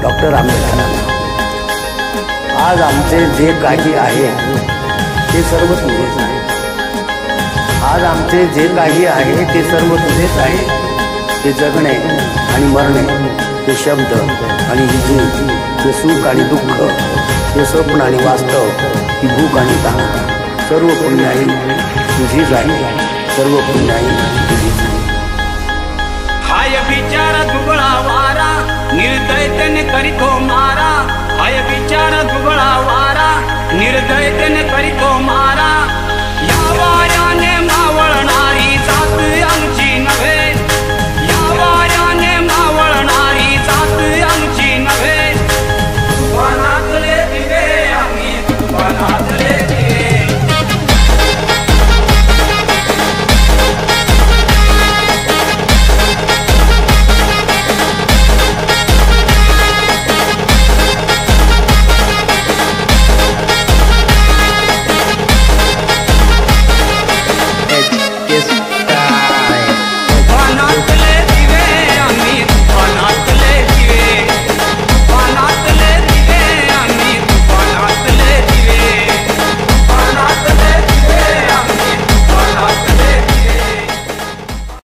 Doctor आंबेडकरांना, आज आमचे जे काही आहे ते सर्व तुझेच आहे. आज आमचे जे काही आहे ते सर्व तुझेच आहे. ते जगणे आणि मरणे, ते शब्द आणि विजय, ते सुख आणि दुःख, ते स्वप्न आणि वास्तव, ती भूक आणि तहान, सर्व पुण्याई तुझीच आहे. सर्व पुण्याई तुझीच आहे. हाय बिचारा दुबळा वारा, निर्दयतेने करीतो मारा. हाय बिचारा दुबळा वारा, निर्दय